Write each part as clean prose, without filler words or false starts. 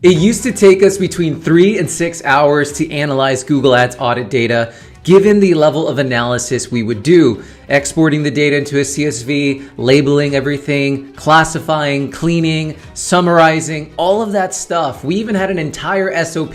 It used to take us between 3 and 6 hours to analyze Google Ads audit data, given the level of analysis we would do, exporting the data into a CSV, labeling everything, classifying, cleaning, summarizing, all of that stuff. We even had an entire SOP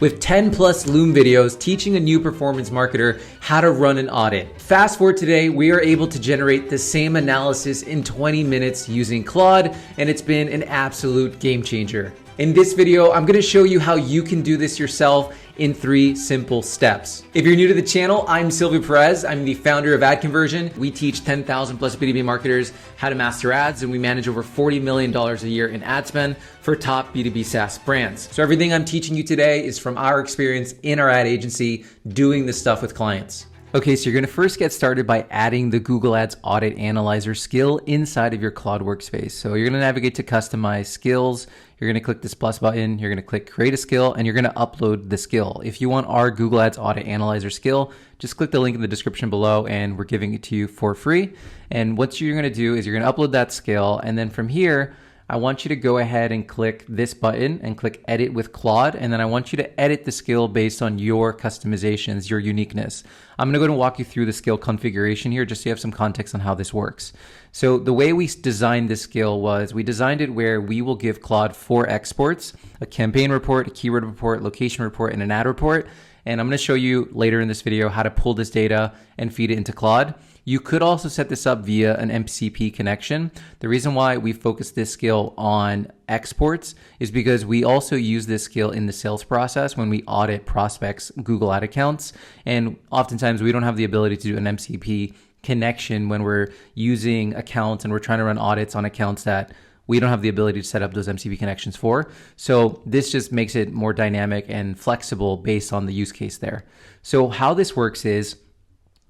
with 10 plus Loom videos teaching a new performance marketer how to run an audit. Fast forward today, we are able to generate the same analysis in 20 minutes using Claude, and it's been an absolute game changer. In this video, I'm gonna show you how you can do this yourself in 3 simple steps. If you're new to the channel, I'm Silvio Perez. I'm the founder of AdConversion. We teach 10,000 plus B2B marketers how to master ads, and we manage over $40 million a year in ad spend for top B2B SaaS brands. So everything I'm teaching you today is from our experience in our ad agency doing this stuff with clients. Okay, so you're gonna first get started by adding the Google Ads Audit Analyzer skill inside of your Claude workspace. So you're gonna navigate to Customize Skills. You're gonna click this plus button. You're gonna click Create a Skill, and you're gonna upload the skill. If you want our Google Ads Audit Analyzer skill, just click the link in the description below, and we're giving it to you for free. And what you're gonna do is you're gonna upload that skill, and then from here, I want you to go ahead and click this button and click Edit with Claude. And then I want you to edit the skill based on your customizations, your uniqueness. I'm gonna go and walk you through the skill configuration here just so you have some context on how this works. So the way we designed this skill was we designed it where we will give Claude 4 exports: a campaign report, a keyword report, location report, and an ad report. And I'm gonna show you later in this video how to pull this data and feed it into Claude. You could also set this up via an MCP connection. The reason why we focus this skill on exports is because we also use this skill in the sales process when we audit prospects' Google Ad accounts. And oftentimes we don't have the ability to do an MCP connection when we're using accounts and we're trying to run audits on accounts that we don't have the ability to set up those MCP connections for. So this just makes it more dynamic and flexible based on the use case there. So how this works is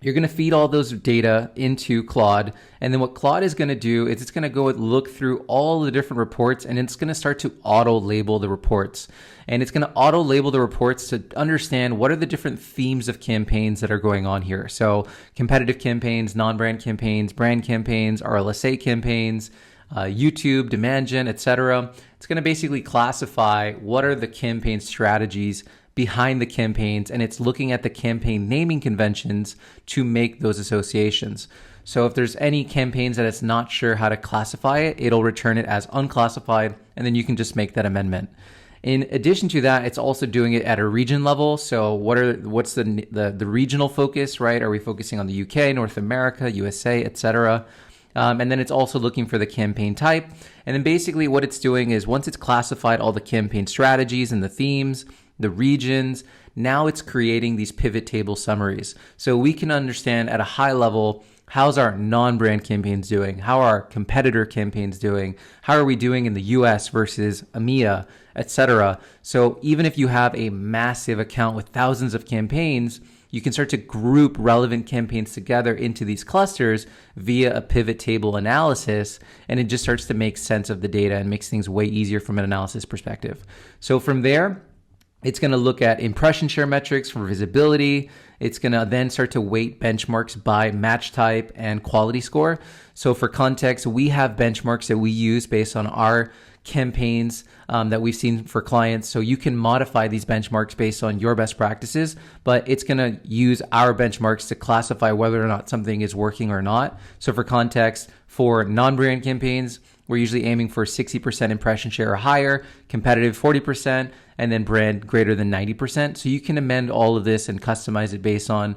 you're going to feed all those data into Claude, and then what Claude is going to do is it's going to go and look through all the different reports, and it's going to start to auto-label the reports. And it's going to auto-label the reports to understand what are the different themes of campaigns that are going on here. So competitive campaigns, non-brand campaigns, brand campaigns, RLSA campaigns, YouTube, demand gen, etc. It's going to basically classify what are the campaign strategies behind the campaigns, and it's looking at the campaign naming conventions to make those associations. So if there's any campaigns that it's not sure how to classify it, it'll return it as unclassified, and then you can just make that amendment. In addition to that, it's also doing it at a region level. So what's the regional focus, right? Are we focusing on the UK, North America, USA, etc.? And then it's also looking for the campaign type. And then basically what it's doing is once it's classified all the campaign strategies and the themes, the regions, now it's creating these pivot table summaries. So we can understand at a high level, how's our non-brand campaigns doing? How are our competitor campaigns doing? How are we doing in the US versus EMEA, etc.? So even if you have a massive account with thousands of campaigns, you can start to group relevant campaigns together into these clusters via a pivot table analysis, and it just starts to make sense of the data and makes things way easier from an analysis perspective. So from there, it's going to look at impression share metrics for visibility. It's going to then start to weight benchmarks by match type and quality score. So for context, we have benchmarks that we use based on our campaigns that we've seen for clients. So you can modify these benchmarks based on your best practices, but it's going to use our benchmarks to classify whether or not something is working or not. So for context, for non-brand campaigns, we're usually aiming for 60% impression share or higher, competitive 40%, and then brand greater than 90%. So you can amend all of this and customize it based on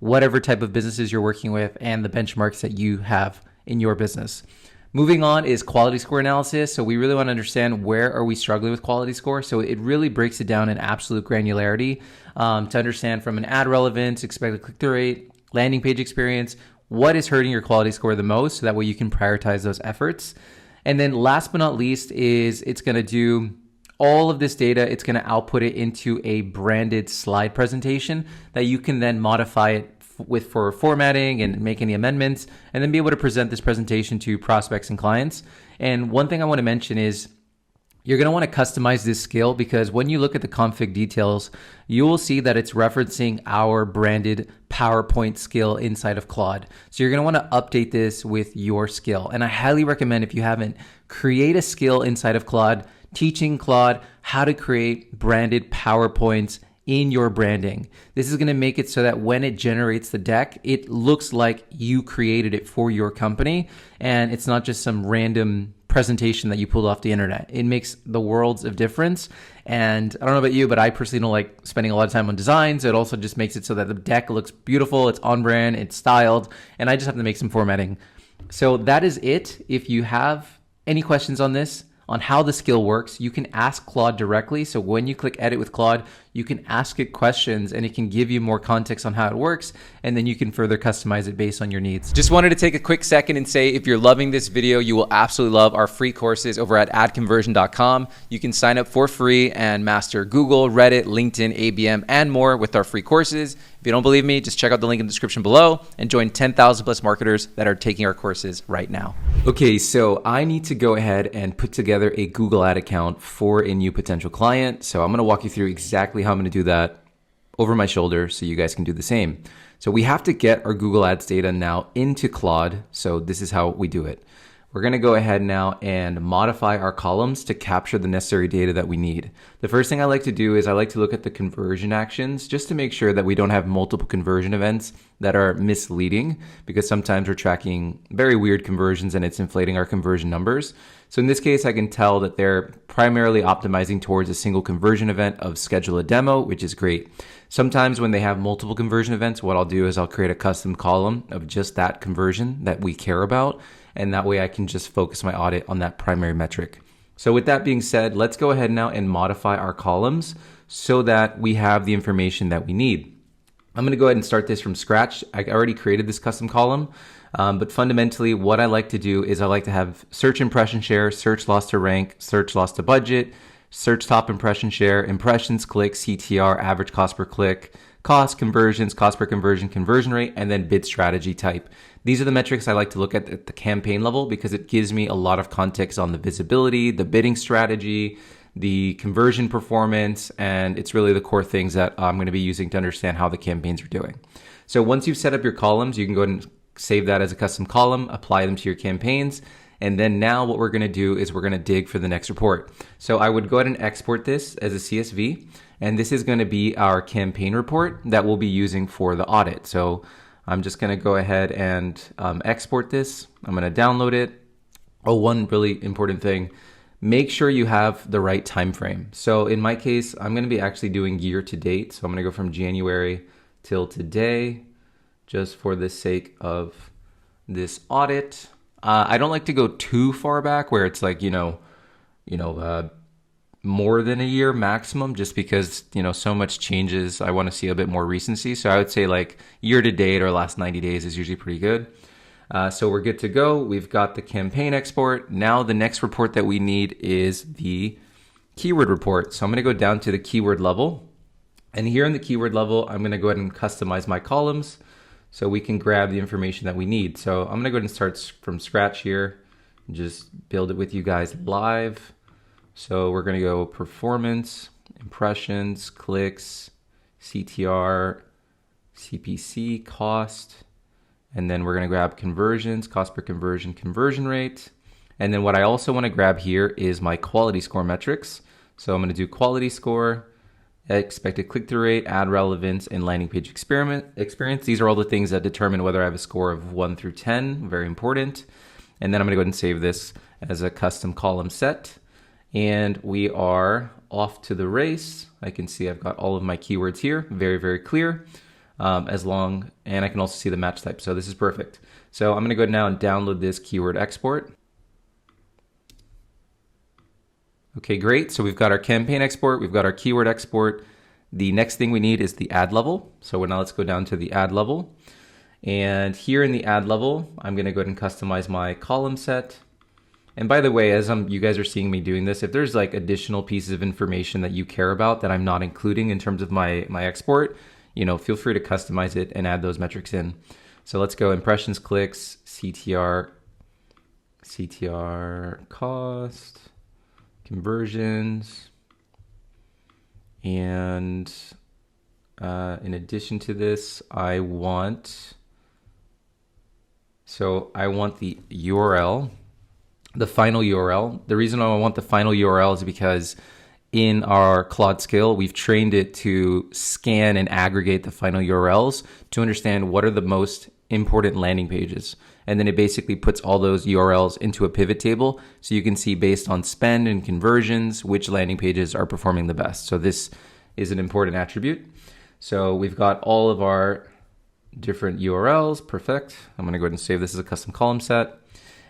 whatever type of businesses you're working with and the benchmarks that you have in your business. Moving on is quality score analysis. So we really want to understand where are we struggling with quality score. So it really breaks it down in absolute granularity to understand from an ad relevance, expected click-through rate, landing page experience, what is hurting your quality score the most, so that way you can prioritize those efforts. And then last but not least is it's going to do all of this data. It's going to output it into a branded slide presentation that you can then modify it for formatting and make any amendments, and then be able to present this presentation to prospects and clients. And one thing I want to mention is you're going to want to customize this skill, because when you look at the config details, you will see that it's referencing our branded PowerPoint skill inside of Claude. So you're going to want to update this with your skill. And I highly recommend, if you haven't, create a skill inside of Claude, teaching Claude how to create branded PowerPoints in your branding. This is going to make it so that when it generates the deck, it looks like you created it for your company and it's not just some random presentation that you pulled off the internet. It makes the worlds of difference. And I don't know about you, but I personally don't like spending a lot of time on designs. It also just makes it so that the deck looks beautiful, it's on brand, it's styled, and I just have to make some formatting. So that is it. If you have any questions on this, on how the skill works, you can ask Claude directly. So when you click edit with Claude, you can ask it questions and it can give you more context on how it works. And then you can further customize it based on your needs. Just wanted to take a quick second and say, if you're loving this video, you will absolutely love our free courses over at AdConversion.com. You can sign up for free and master Google, Reddit, LinkedIn, ABM, and more with our free courses. If you don't believe me, just check out the link in the description below and join 10,000 plus marketers that are taking our courses right now. Okay, so I need to go ahead and put together a Google Ad account for a new potential client. So I'm going to walk you through exactly how I'm going to do that over my shoulder so you guys can do the same. So we have to get our Google Ads data now into Claude. So this is how we do it. We're going to go ahead now and modify our columns to capture the necessary data that we need. The first thing I like to do is I like to look at the conversion actions just to make sure that we don't have multiple conversion events that are misleading, because sometimes we're tracking very weird conversions and it's inflating our conversion numbers. So in this case, I can tell that they're primarily optimizing towards a single conversion event of schedule a demo, which is great. Sometimes when they have multiple conversion events, what I'll do is I'll create a custom column of just that conversion that we care about. And that way I can just focus my audit on that primary metric. So with that being said, let's go ahead now and modify our columns so that we have the information that we need. I'm going to go ahead and start this from scratch. I already created this custom column, but fundamentally what I like to do is I like to have search impression share, search loss to rank, search loss to budget, search top impression share, impressions, clicks, CTR, average cost per click, cost, conversions, cost per conversion, conversion rate, and then bid strategy type. These are the metrics I like to look at the campaign level because it gives me a lot of context on the visibility, the bidding strategy, the conversion performance, and it's really the core things that I'm going to be using to understand how the campaigns are doing. So once you've set up your columns, you can go ahead and save that as a custom column, apply them to your campaigns, and then now what we're going to do is we're going to dig for the next report. So I would go ahead and export this as a CSV, and this is going to be our campaign report that we'll be using for the audit. So I'm just going to go ahead and export this. I'm going to download it. Oh, one really important thing, make sure you have the right time frame. So in my case, I'm going to be actually doing year to date. So I'm going to go from January till today, just for the sake of this audit. I don't like to go too far back where it's like, more than a year maximum, just because, so much changes. I want to see a bit more recency. So I would say like year to date or last 90 days is usually pretty good. So we're good to go. We've got the campaign export. Now the next report that we need is the keyword report. So I'm going to go down to the keyword level. And here in the keyword level, I'm going to go ahead and customize my columns so we can grab the information that we need. So I'm going to go ahead and start from scratch here and just build it with you guys live. So we're going to go performance, impressions, clicks, CTR, CPC, cost, and then we're going to grab conversions, cost per conversion, conversion rate. And then what I also want to grab here is my quality score metrics. So I'm going to do quality score, expected click-through rate, ad relevance, and landing page experience. These are all the things that determine whether I have a score of 1 through 10, very important. And then I'm going to go ahead and save this as a custom column set. And we are off to the race. I can see I've got all of my keywords here, very, very clear, and I can also see the match type. So this is perfect. So I'm gonna go now and download this keyword export. Okay, great. So we've got our campaign export, we've got our keyword export. The next thing we need is the ad level. So now let's go down to the ad level. And here in the ad level, I'm gonna go ahead and customize my column set. And by the way, as you guys are seeing me doing this, if there's like additional pieces of information that you care about that I'm not including in terms of my export, feel free to customize it and add those metrics in. So let's go impressions, clicks, CTR, cost, conversions. And in addition to this, I want the URL the final URL. The reason I want the final URL is because in our Claude skill, we've trained it to scan and aggregate the final URLs to understand what are the most important landing pages. And then it basically puts all those URLs into a pivot table so you can see based on spend and conversions which landing pages are performing the best. So this is an important attribute. So we've got all of our different URLs. Perfect. I'm going to go ahead and save this as a custom column set.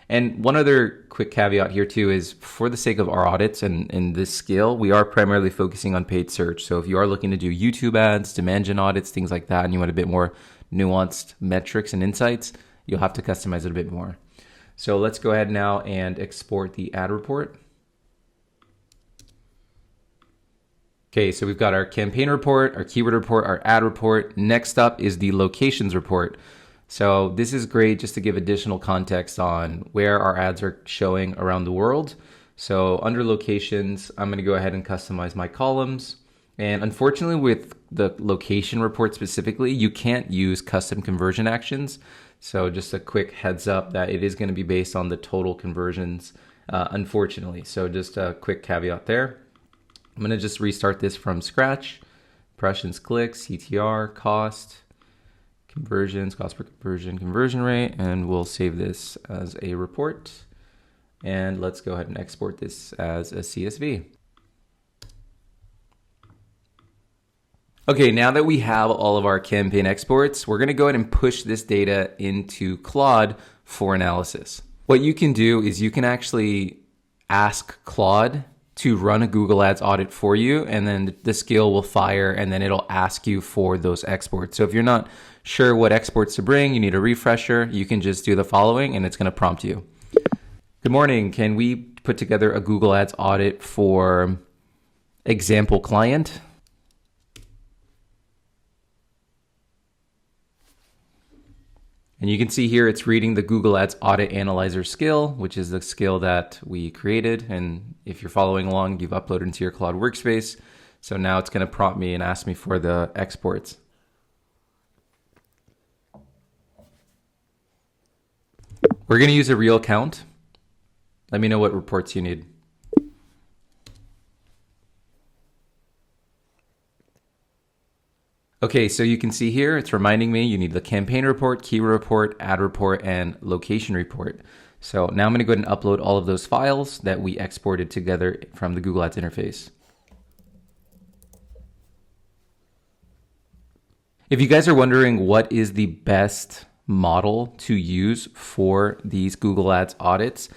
And one other quick caveat here too is for the sake of our audits and in this skill, we are primarily focusing on paid search. So if you are looking to do YouTube ads, demand gen audits, things like that, and you want a bit more nuanced metrics and insights, you'll have to customize it a bit more. So let's go ahead now and export the ad report. Okay, so we've got our campaign report, our keyword report, our ad report. Next up is the locations report. So this is great just to give additional context on where our ads are showing around the world. So under locations, I'm going to go ahead and customize my columns. And unfortunately with the location report specifically, you can't use custom conversion actions. So just a quick heads up that it is going to be based on the total conversions, unfortunately. So just a quick caveat there. I'm going to just restart this from scratch. Impressions, clicks, CTR, cost, conversions, cost per conversion, conversion rate, and we'll save this as a report. And let's go ahead and export this as a CSV. Okay, now that we have all of our campaign exports, we're going to go ahead and push this data into Claude for analysis. What you can do is you can actually ask Claude to run a Google Ads audit for you, and then the skill will fire and then it'll ask you for those exports. So if you're not sure what exports to bring, you need a refresher, you can just do the following and it's going to prompt you. Good morning, can we put together a Google Ads audit for example client? And you can see here it's reading the Google Ads Audit Analyzer skill, which is the skill that we created. And if you're following along, you've uploaded into your Claude workspace. So now it's going to prompt me and ask me for the exports. We're going to use a real count. Let me know what reports you need. Okay, so you can see here, it's reminding me you need the campaign report, keyword report, ad report, and location report. So now I'm going to go ahead and upload all of those files that we exported together from the Google Ads interface. If you guys are wondering what is the best model to use for these Google Ads audits,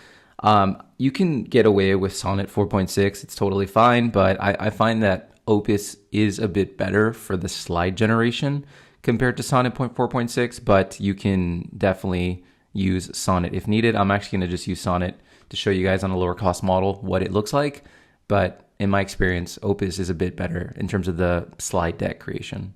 you can get away with Sonnet 4.6. It's totally fine, but I find that Opus is a bit better for the slide generation compared to Sonnet 4.6, but you can definitely use Sonnet if needed. I'm actually going to just use Sonnet to show you guys on a lower cost model what it looks like. But in my experience, Opus is a bit better in terms of the slide deck creation.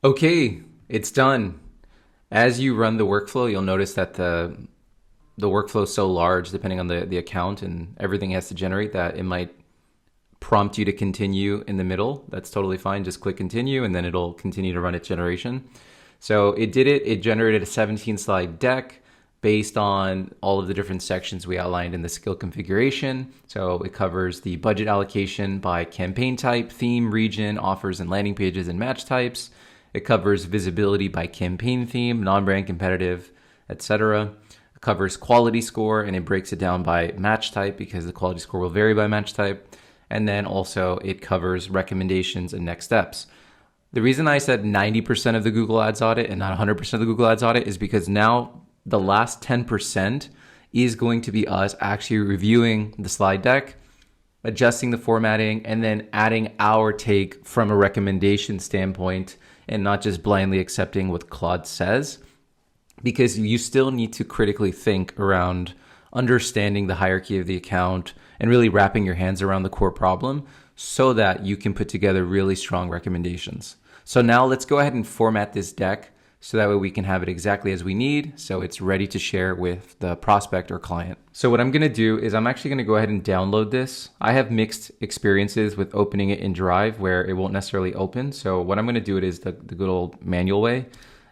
Okay, it's done. As you run the workflow, you'll notice that the workflow is so large, depending on the account and everything has to generate, that it might prompt you to continue in the middle. That's totally fine. Just click continue and then it'll continue to run its generation. So it did it. It generated a 17 slide deck based on all of the different sections we outlined in the skill configuration. So it covers the budget allocation by campaign type, theme, region, offers and landing pages and match types. It covers visibility by campaign theme, non-brand, competitive, etc. It covers quality score and it breaks it down by match type because the quality score will vary by match type. And then also it covers recommendations and next steps. The reason I said 90% of the Google Ads audit and not 100% of the Google Ads audit is because now the last 10% is going to be us actually reviewing the slide deck, adjusting the formatting, and then adding our take from a recommendation standpoint and not just blindly accepting what Claude says, because you still need to critically think around understanding the hierarchy of the account and really wrapping your hands around the core problem so that you can put together really strong recommendations. So now let's go ahead and format this deck so that way we can have it exactly as we need, so it's ready to share with the prospect or client. So what I'm gonna do is I'm actually gonna go ahead and download this. I have mixed experiences with opening it in Drive where it won't necessarily open. So what I'm gonna do it is the good old manual way.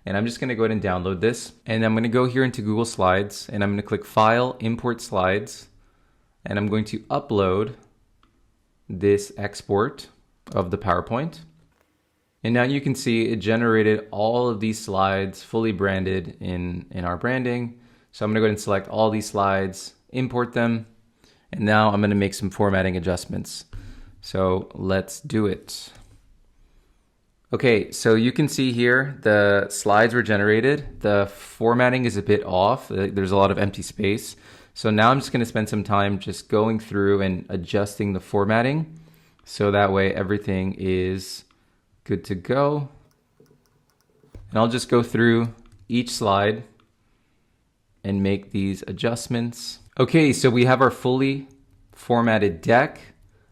And I'm just gonna go ahead and download this. And I'm gonna go here into Google Slides and I'm gonna click File, Import Slides. And I'm going to upload this export of the PowerPoint. And now you can see it generated all of these slides fully branded in our branding. So I'm gonna go ahead and select all these slides, import them, and now I'm gonna make some formatting adjustments. So let's do it. Okay, so you can see here the slides were generated. The formatting is a bit off. There's a lot of empty space. So now I'm just gonna spend some time just going through and adjusting the formatting so that way everything is good to go. And I'll just go through each slide and make these adjustments. Okay, so we have our fully formatted deck.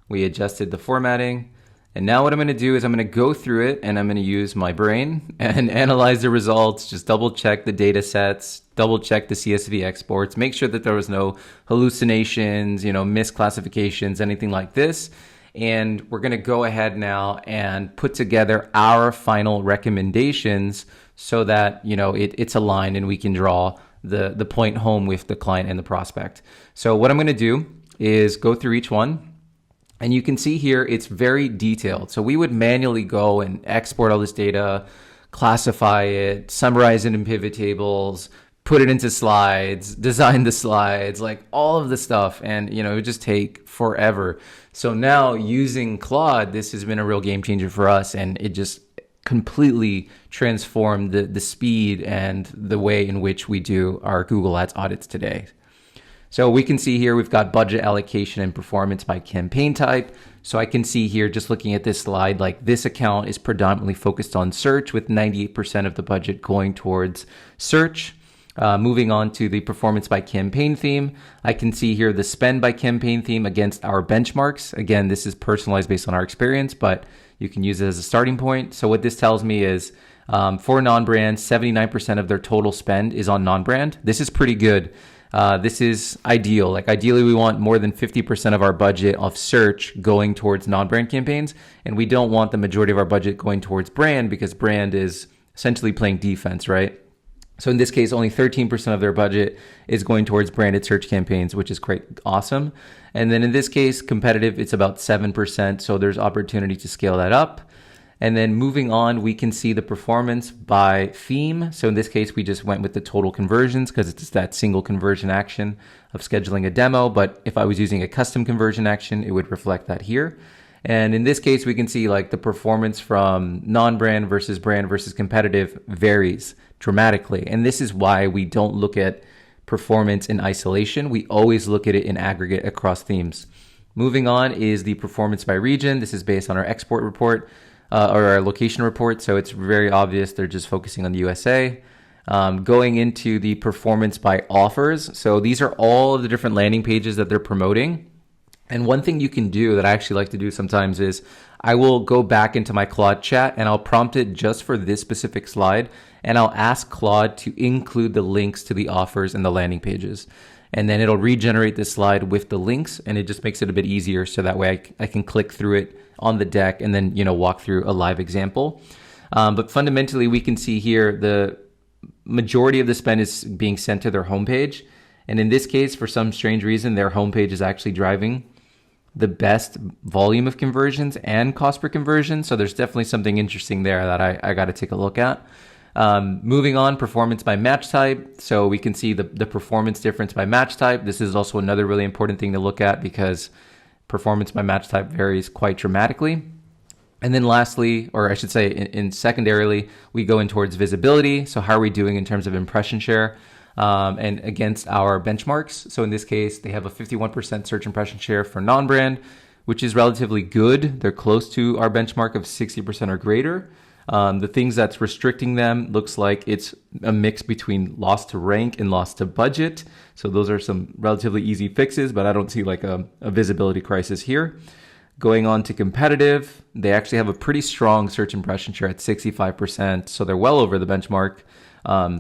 We adjusted the formatting. And now what I'm gonna do is I'm gonna go through it and I'm gonna use my brain and analyze the results, just double check the data sets, double check the CSV exports, make sure that there was no hallucinations, misclassifications, anything like this. And we're gonna go ahead now and put together our final recommendations so that it's aligned and we can draw the point home with the client and the prospect. So what I'm gonna do is go through each one. And you can see here, it's very detailed. So we would manually go and export all this data, classify it, summarize it in pivot tables, put it into slides, design the slides, like all of the stuff. And, it would just take forever. So now using Claude, this has been a real game changer for us. And it just completely transformed the speed and the way in which we do our Google Ads audits today. So we can see here we've got budget allocation and performance by campaign type. So I can see here just looking at this slide, like this account is predominantly focused on search with 98% of the budget going towards search. Moving on to the performance by campaign theme, I can see here the spend by campaign theme against our benchmarks. Again, this is personalized based on our experience, but you can use it as a starting point. So what this tells me is for non-brand, 79% of their total spend is on non-brand. This is pretty good. This is ideal. Like ideally we want more than 50% of our budget of search going towards non-brand campaigns. And we don't want the majority of our budget going towards brand because brand is essentially playing defense, right? So in this case, only 13% of their budget is going towards branded search campaigns, which is quite awesome. And then in this case, competitive, it's about 7%. So there's opportunity to scale that up. And then moving on, we can see the performance by theme. So in this case, we just went with the total conversions because it's that single conversion action of scheduling a demo. But if I was using a custom conversion action, it would reflect that here. And in this case, we can see like the performance from non-brand versus brand versus competitive varies dramatically. And this is why we don't look at performance in isolation. We always look at it in aggregate across themes. Moving on is the performance by region. This is based on our export report. Or our location report, so it's very obvious they're just focusing on the USA. Going into the performance by offers, so these are all of the different landing pages that they're promoting. And one thing you can do that I actually like to do sometimes is I will go back into my Claude chat and I'll prompt it just for this specific slide. And I'll ask Claude to include the links to the offers and the landing pages. And then it'll regenerate this slide with the links, and it just makes it a bit easier. So that way I can click through it on the deck and then, walk through a live example. But fundamentally, we can see here the majority of the spend is being sent to their homepage. And in this case, for some strange reason, their homepage is actually driving the best volume of conversions and cost per conversion. So there's definitely something interesting there that I got to take a look at. Moving on, performance by match type. So we can see the performance difference by match type. This is also another really important thing to look at because performance by match type varies quite dramatically. And then lastly, or I should say in secondarily, we go in towards visibility. So how are we doing in terms of impression share and against our benchmarks? So in this case, they have a 51% search impression share for non-brand, which is relatively good. They're close to our benchmark of 60% or greater. The things that's restricting them looks like it's a mix between loss to rank and loss to budget. So those are some relatively easy fixes, but I don't see like a visibility crisis here. Going on to competitive, they actually have a pretty strong search impression share at 65%. So they're well over the benchmark.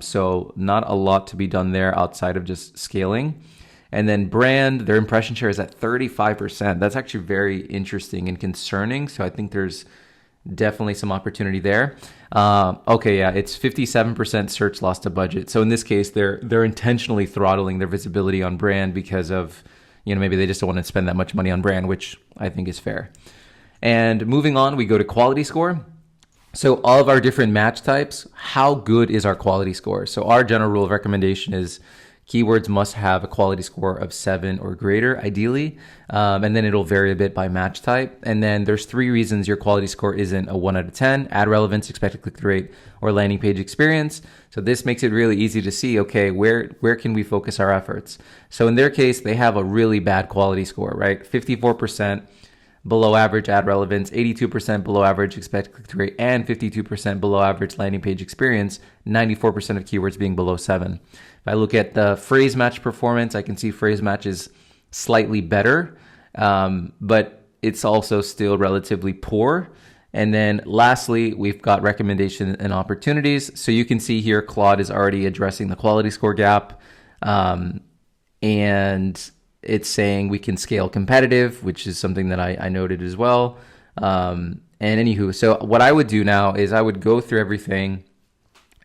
So not a lot to be done there outside of just scaling. And then brand, their impression share is at 35%. That's actually very interesting and concerning. So I think there's definitely some opportunity there. It's 57% search loss to budget. So in this case, they're intentionally throttling their visibility on brand because of, maybe they just don't want to spend that much money on brand, which I think is fair. And moving on, we go to quality score. So all of our different match types, how good is our quality score? So our general rule of recommendation is keywords must have a quality score of 7 or greater, ideally. And then it'll vary a bit by match type. And then there's 3 reasons your quality score isn't a 1 out of 10, ad relevance, expected click-through rate, or landing page experience. So this makes it really easy to see, okay, where can we focus our efforts? So in their case, they have a really bad quality score, right? 54% below average ad relevance, 82% below average expected click-through rate, and 52% below average landing page experience, 94% of keywords being below 7. If I look at the phrase match performance, I can see phrase match is slightly better, but it's also still relatively poor. And then lastly, we've got recommendation and opportunities. So you can see here, Claude is already addressing the quality score gap. And it's saying we can scale competitive, which is something that I noted as well. And anywho, so what I would do now is I would go through everything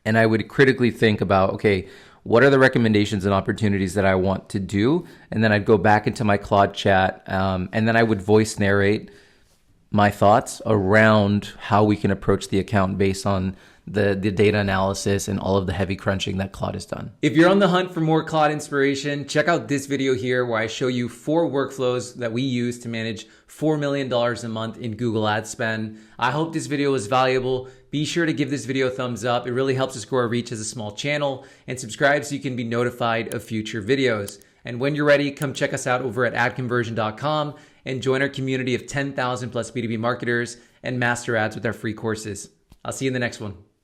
and I would critically think about, okay, what are the recommendations and opportunities that I want to do? And then I'd go back into my Claude chat and then I would voice narrate my thoughts around how we can approach the account based on the data analysis and all of the heavy crunching that Claude has done. If you're on the hunt for more Claude inspiration, check out this video here where I show you 4 workflows that we use to manage $4 million a month in Google ad spend. I hope this video was valuable. Be sure to give this video a thumbs up. It really helps us grow our reach as a small channel, and subscribe so you can be notified of future videos. And when you're ready, come check us out over at AdConversion.com and join our community of 10,000 plus B2B marketers and master ads with our free courses. I'll see you in the next one.